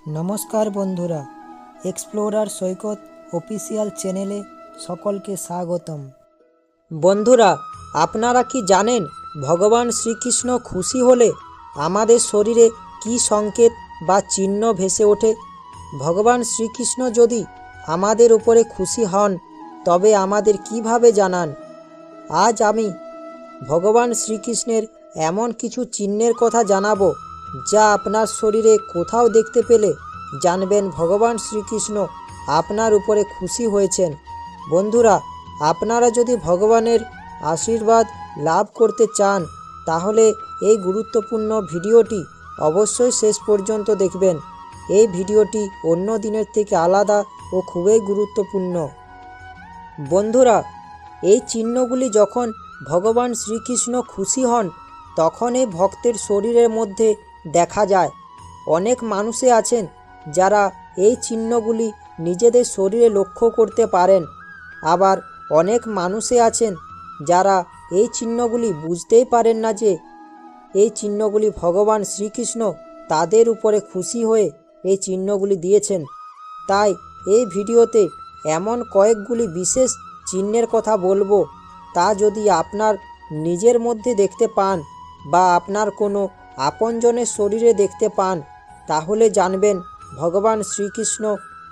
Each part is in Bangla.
নমস্কার বন্ধুরা, এক্সপ্লোরার সৈকত অফিসিয়াল চ্যানেলে সকলকে স্বাগতম। বন্ধুরা, আপনারা কি জানেন ভগবান শ্রীকৃষ্ণ খুশি হলে আমাদের শরীরে কি সংকেত বা চিহ্ন ভেসে ওঠে? ভগবান শ্রীকৃষ্ণ যদি আমাদের উপরে খুশি হন তবে আমাদের কিভাবে জানান? আজ আমি ভগবান শ্রীকৃষ্ণের এমন কিছু চিহ্নের কথা জানাবো যা আপনার শরীরে কোথাও দেখতে পেলে জানবেন ভগবান শ্রীকৃষ্ণ আপনার উপরে খুশি হয়েছেন। বন্ধুরা, আপনারা যদি ভগবানের আশীর্বাদ লাভ করতে চান তাহলে এই গুরুত্বপূর্ণ ভিডিওটি অবশ্যই শেষ পর্যন্ত দেখবেন। এই ভিডিওটি অন্য দিনের থেকে আলাদা ও খুবই গুরুত্বপূর্ণ। বন্ধুরা, এই চিহ্নগুলি যখন ভগবান শ্রীকৃষ্ণ খুশি হন তখন এই ভক্তের শরীরের মধ্যে দেখা যায়। অনেক মানুষে আছেন যারা এই চিহ্নগুলি নিজেদের শরীরে লক্ষ্য করতে পারেন, আবার অনেক মানুষে আছেন যারা এই চিহ্নগুলি বুঝতেই পারেন না যে এই চিহ্নগুলি ভগবান শ্রীকৃষ্ণ তাদের উপরে খুশি হয়ে এই চিহ্নগুলি দিয়েছেন। তাই এই ভিডিওতে এমন কয়েকগুলি বিশেষ চিহ্নের কথা বলবো, তা যদি আপনার নিজের মধ্যে দেখতে পান বা আপনার কোনো আপনজনের শরীরে দেখতে পান তাহলে জানবেন ভগবান শ্রীকৃষ্ণ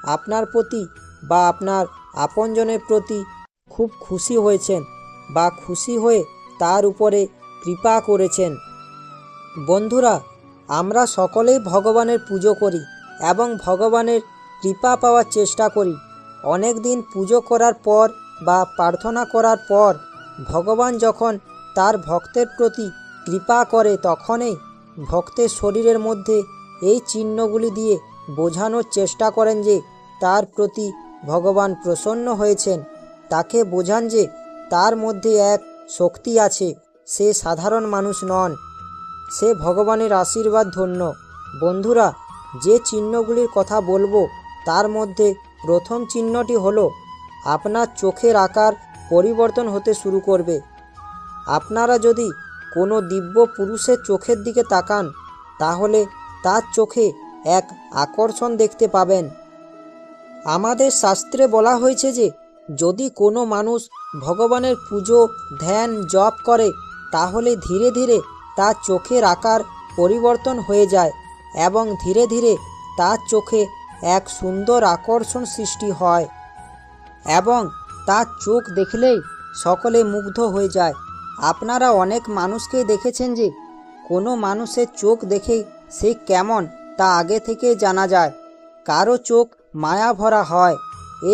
আপনার প্রতি বা আপনার আপনজনের প্রতি খুব খুশি হয়েছেন বা খুশি হয়ে তার উপরে কৃপা করেছেন। বন্ধুরা, আমরা সকলেই ভগবানের পুজো করি এবং ভগবানের কৃপা পাওয়ার চেষ্টা করি। অনেক দিন পুজো করার পর বা প্রার্থনা করার পর ভগবান যখন তার ভক্তের প্রতি কৃপা করে তখনই ভক্তের শরীরের মধ্যে এই চিহ্নগুলি দিয়ে বোঝানোর চেষ্টা করেন যে তার প্রতি ভগবান প্রসন্ন হয়েছেন। তাকে বোঝান যে তার মধ্যে এক শক্তি আছে, সে সাধারণ মানুষ নন, সে ভগবানের আশীর্বাদ ধন্য। বন্ধুরা, যে চিহ্নগুলির কথা বলবো তার মধ্যে প্রথম চিহ্নটি হলো আপনার চোখের আকার পরিবর্তন হতে শুরু করবে। আপনারা যদি কোনো দিব্য পুরুষের চোখের দিকে তাকান তাহলে তার চোখে এক আকর্ষণ দেখতে পাবেন। আমাদের শাস্ত্রে বলা হয়েছে যে যদি কোনো মানুষ ভগবানের পুজো ধ্যান জপ করে তাহলে ধীরে ধীরে তার চোখের আকার পরিবর্তন হয়ে যায় এবং ধীরে ধীরে তার চোখে এক সুন্দর আকর্ষণ সৃষ্টি হয় এবং তার চোখ দেখলেই সকলে মুগ্ধ হয়ে যায়। আপনারা অনেক মানুষকেই দেখেছেন যে কোনো মানুষের চোখ দেখেই সে কেমন তা আগে থেকে জানা যায়। কারো চোখ মায়া ভরা হয়।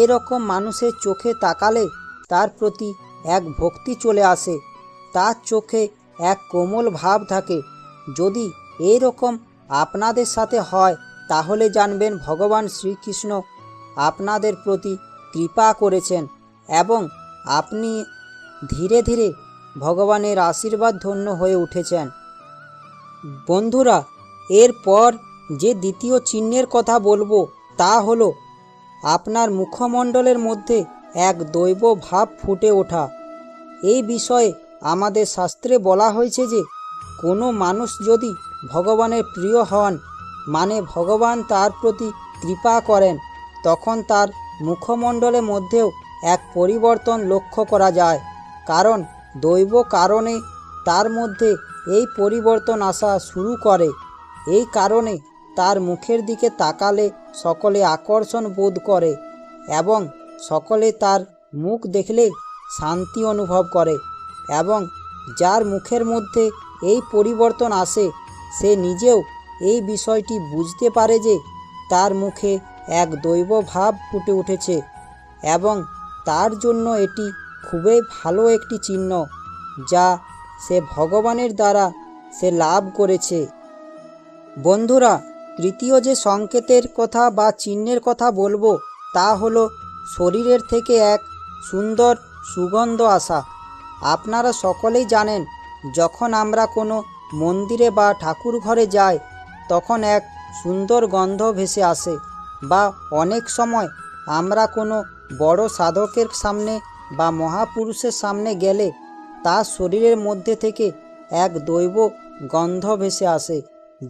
এরকম মানুষের চোখে তাকালে তার প্রতি এক ভক্তি চলে আসে, তার চোখে এক কোমল ভাব থাকে। যদি এইরকম আপনাদের সাথে হয় তাহলে জানবেন ভগবান শ্রীকৃষ্ণ আপনাদের প্রতি কৃপা করেছেন এবং আপনি ধীরে ধীরে ভগবানের আশীর্বাদ ধন্য হয়ে উঠেছেন। বন্ধুরা, এরপর যে দ্বিতীয় চিহ্নের কথা বলবো তা হলো আপনার মুখমণ্ডলের মধ্যে এক দৈব ভাব ফুটে ওঠা। এই বিষয়ে আমাদের শাস্ত্রে বলা হয়েছে যে কোনো মানুষ যদি ভগবানের প্রিয় হন, মানে ভগবান তার প্রতি কৃপা করেন, তখন তার মুখমণ্ডলের মধ্যেও এক পরিবর্তন লক্ষ্য করা যায়। কারণ দৈব কারণে তার মধ্যে এই পরিবর্তন আসা শুরু করে। এই কারণে তার মুখের দিকে তাকালে সকলে আকর্ষণ বোধ করে এবং সকলে তার মুখ দেখলে শান্তি অনুভব করে এবং যার মুখের মধ্যে এই পরিবর্তন আসে সে নিজেও এই বিষয়টি বুঝতে পারে যে তার মুখে এক দৈব ভাব ফুটে উঠেছে এবং তার জন্য এটি খুবই ভালো একটি চিহ্ন যা সে ভগবানের দ্বারা সে লাভ করেছে। বন্ধুরা, তৃতীয় যে সংকেতের কথা বা চিহ্নের কথা বলবো তা হলো শরীরের থেকে এক সুন্দর সুগন্ধ আসা। আপনারা সকলেই জানেন যখন আমরা কোনো মন্দিরে বা ঠাকুর ঘরে যাই তখন এক সুন্দর গন্ধ ভেসে আসে, বা অনেক সময় আমরা কোনো বড় সাধকের সামনে বা মহাপুরুষের সামনে গেলে তার শরীরের মধ্যে থেকে এক দৈব গন্ধ ভেসে আসে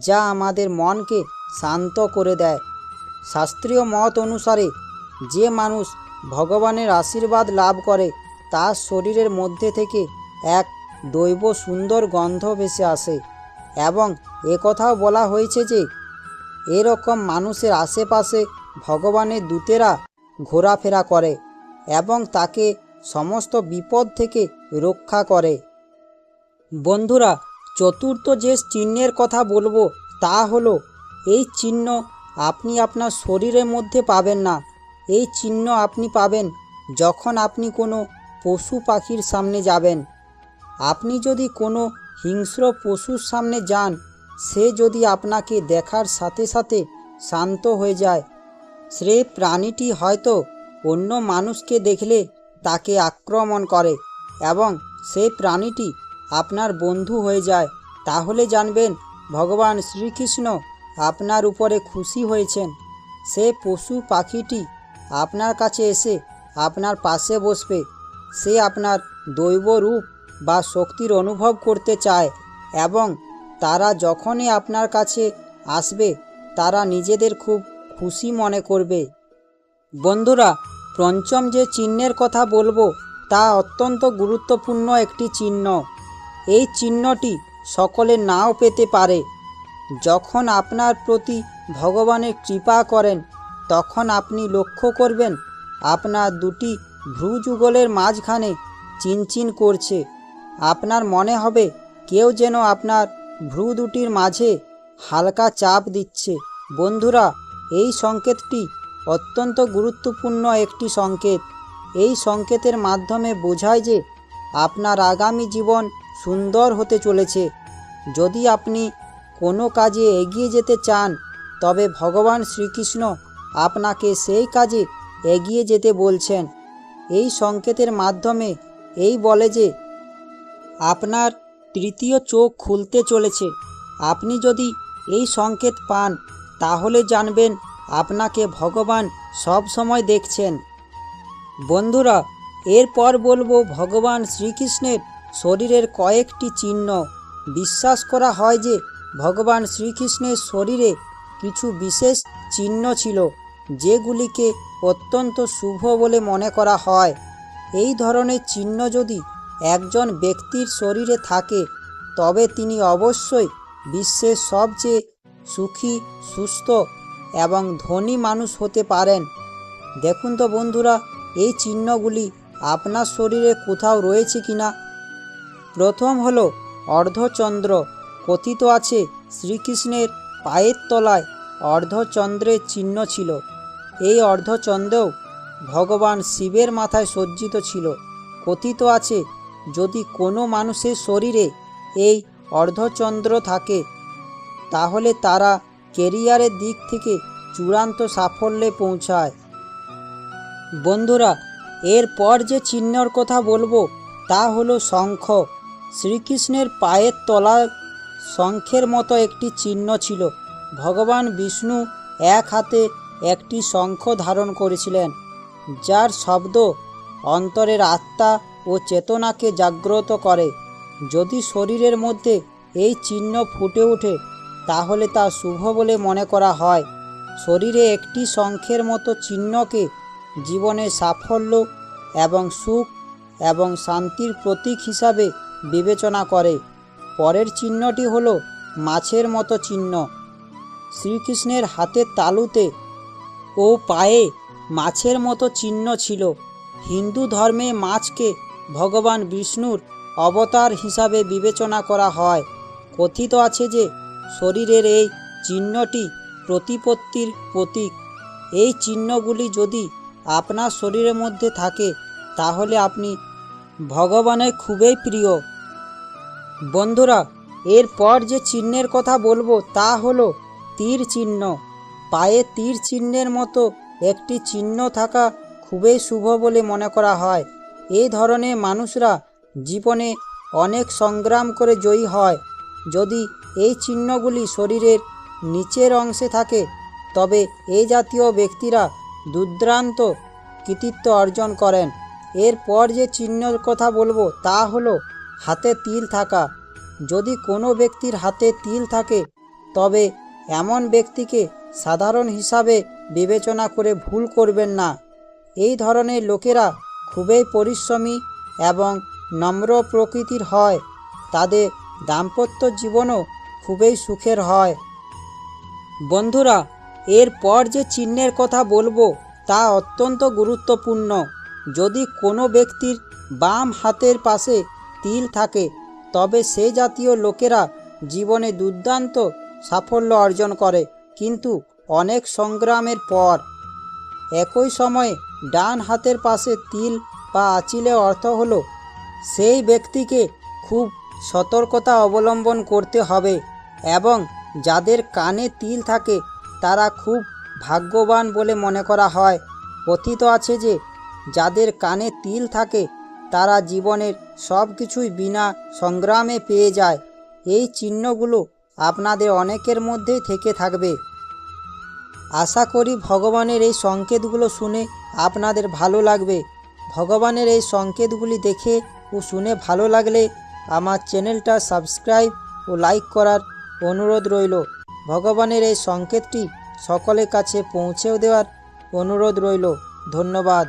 যা আমাদের মনকে শান্ত করে দেয় শাস্ত্রীয় মত অনুসারে যে মানুষ ভগবানের আশীর্বাদ লাভ করে তার শরীরের মধ্যে থেকে এক দৈব সুন্দর গন্ধ ভেসে আসে এবং একথাও বলা হয়েছে যে এরকম মানুষের আশেপাশে ভগবানের দূতেরা ঘোরাফেরা করে এবং তাকে সমস্ত বিপদ থেকে রক্ষা করে। বন্ধুরা, চতুর্থ যে চিহ্নের কথা বলবো তা হলো এই চিহ্ন আপনি আপনার শরীরের মধ্যে পাবেন না। এই চিহ্ন আপনি পাবেন যখন আপনি কোনো পশু পাখির সামনে যাবেন। আপনি যদি কোনো হিংস্র পশুর সামনে যান, সে যদি আপনাকে দেখার সাথে সাথে শান্ত হয়ে যায়, সে প্রাণীটি হয়তো অন্য মানুষকে দেখলে তাকে আক্রমণ করে এবং সেই প্রাণীটি আপনার বন্ধু হয়ে যায়, তাহলে জানবেন ভগবান শ্রীকৃষ্ণ আপনার উপরে খুশি হয়েছেন। সে পশু পাখিটি আপনার কাছে এসে আপনার পাশে বসবে। সে আপনার দৈব রূপ বা শক্তির অনুভব করতে চায় এবং তারা যখনই আপনার কাছে আসবে তারা নিজেদের খুব খুশি মনে করবে। বন্ধুরা, পঞ্চম যে চিহ্নের কথা বলবো তা অত্যন্ত গুরুত্বপূর্ণ একটি চিহ্ন। এই চিহ্নটি সকলে নাও পেতে পারে। যখন আপনার প্রতি ভগবানের কৃপা করেন তখন আপনি লক্ষ্য করবেন আপনার দুটি ভ্রুযুগলের মাঝখানে চিনচিন করছে। আপনার মনে হবে কেউ যেন আপনার ভ্রু দুটির মাঝে হালকা চাপ দিচ্ছে। বন্ধুরা, এই সংকেতটি অত্যন্ত গুরুত্বপূর্ণ একটি সংকেত। এই সংকেতের মাধ্যমে বোঝায় যে আপনার আগামী জীবন সুন্দর হতে চলেছে। যদি আপনি কোনো কাজে এগিয়ে যেতে চান তবে ভগবান শ্রীকৃষ্ণ আপনাকে সেই কাজে এগিয়ে যেতে বলছেন। এই সংকেতের মাধ্যমে এই বলে যে আপনার তৃতীয় চোখ খুলতে চলেছে। আপনি যদি এই সংকেত পান তাহলে জানবেন আপনাকে ভগবান সব সময় দেখছেন। বন্ধুরা, এরপর বলবো ভগবান শ্রীকৃষ্ণের শরীরের কয়েকটি চিহ্ন। বিশ্বাস করা হয় যে ভগবান শ্রীকৃষ্ণের শরীরে কিছু বিশেষ চিহ্ন ছিল যেগুলিকে অত্যন্ত শুভ বলে মনে করা হয়। এই ধরনের চিহ্ন যদি একজন ব্যক্তির শরীরে থাকে তবে তিনি অবশ্যই বিশ্বের সবচেয়ে সুখী, সুস্থ এবং ধনী মানুষ হতে পারেন। দেখুন তো বন্ধুরা, এই চিহ্নগুলি আপনার শরীরে কোথাও রয়েছে কিনা। প্রথম হলো অর্ধচন্দ্র। কথিত আছে শ্রীকৃষ্ণের পায়ের তলায় অর্ধচন্দ্রের চিহ্ন ছিল। এই অর্ধচন্দ্রও ভগবান শিবের মাথায় সজ্জিত ছিল। কথিত আছে যদি কোনো মানুষের শরীরে এই অর্ধচন্দ্র থাকে তাহলে তারা কেরিয়ারের দিক থেকে চূড়ান্ত সাফল্যে পৌঁছায়। বন্ধুরা, এরপর যে চিহ্নর কথা বলবো তা হলো শঙ্খ। শ্রীকৃষ্ণের পায়ের তলায় শঙ্খের মতো একটি চিহ্ন ছিল। ভগবান বিষ্ণু এক হাতে একটি শঙ্খ ধারণ করেছিলেন, যার শব্দ অন্তরের আত্মা ও চেতনাকে জাগ্রত করে। যদি শরীরের মধ্যে এই চিহ্ন ফুটে ওঠে তাহলে তা শুভ বলে মনে করা হয়। শরীরে একটি শঙ্খের মতো চিহ্নকে জীবনে সাফল্য এবং সুখ এবং শান্তির প্রতীক হিসাবে বিবেচনা করে। পরের চিহ্নটি হলো মাছের মতো চিহ্ন। শ্রীকৃষ্ণের হাতের তালুতে ও পায়ে মাছের মতো চিহ্ন ছিল। হিন্দু ধর্মে মাছকে ভগবান বিষ্ণুর অবতার হিসাবে বিবেচনা করা হয়। কথিত আছে যে শরীরের এই চিহ্নটি প্রতিপত্তির প্রতীক। এই চিহ্নগুলি যদি আপনার শরীরের মধ্যে থাকে তাহলে আপনি ভগবানের খুবই প্রিয়। বন্ধুরা, এরপর যে চিহ্নের কথা বলবো তা হলো তীর চিহ্ন। পায়ে তীর চিহ্নের মতো একটি চিহ্ন থাকা খুবই শুভ বলে মনে করা হয়। এই ধরনের মানুষরা জীবনে অনেক সংগ্রাম করে জয়ী হয়। যদি এই চিহ্নগুলি শরীরের নিচের অংশে থাকে তবে এই জাতীয় ব্যক্তিরা দুর্দান্ত কৃতিত্ব অর্জন করেন। এরপর যে চিহ্নের কথা বলবো তা হলো হাতে তিল থাকা। যদি কোনো ব্যক্তির হাতে তিল থাকে তবে এমন ব্যক্তিকে সাধারণ হিসাবে বিবেচনা করে ভুল করবেন না। এই ধরনের লোকেরা খুবই পরিশ্রমী এবং নম্র প্রকৃতির হয়। তাদের দাম্পত্য জীবনও খুবই সুখের হয়। বন্ধুরা, এরপর যে চিহ্নের কথা বলবো তা অত্যন্ত গুরুত্বপূর্ণ। যদি কোনো ব্যক্তির বাম হাতের পাশে তিল থাকে তবে সে জাতীয় লোকেরা জীবনে দুর্দান্ত সাফল্য অর্জন করে, কিন্তু অনেক সংগ্রামের পর। একই সময়ে ডান হাতের পাশে তিল বা আঁচিলে অর্থ হলো সেই ব্যক্তিকে খুব সতর্কতা অবলম্বন করতে হবে, এবং যাদের কানে তিল থাকে তারা খুব ভাগ্যবান বলে মনে করা হয়। কথিত আছে যে যাদের কানে তিল থাকে তারা জীবনের সব কিছুই বিনা সংগ্রামে পেয়ে যায়। এই চিহ্নগুলো আপনাদের অনেকের মধ্যেই থেকে থাকবে। আশা করি ভগবানের এই সংকেতগুলো শুনে আপনাদের ভালো লাগবে। ভগবানের এই সংকেতগুলি দেখে ও শুনে ভালো লাগলে আমার চ্যানেলটা সাবস্ক্রাইব ও লাইক করার অনুরোধ রইল। ভগবানের এই সংকেতটি সকলের কাছে পৌঁছেও দেওয়ার অনুরোধ রইল। ধন্যবাদ।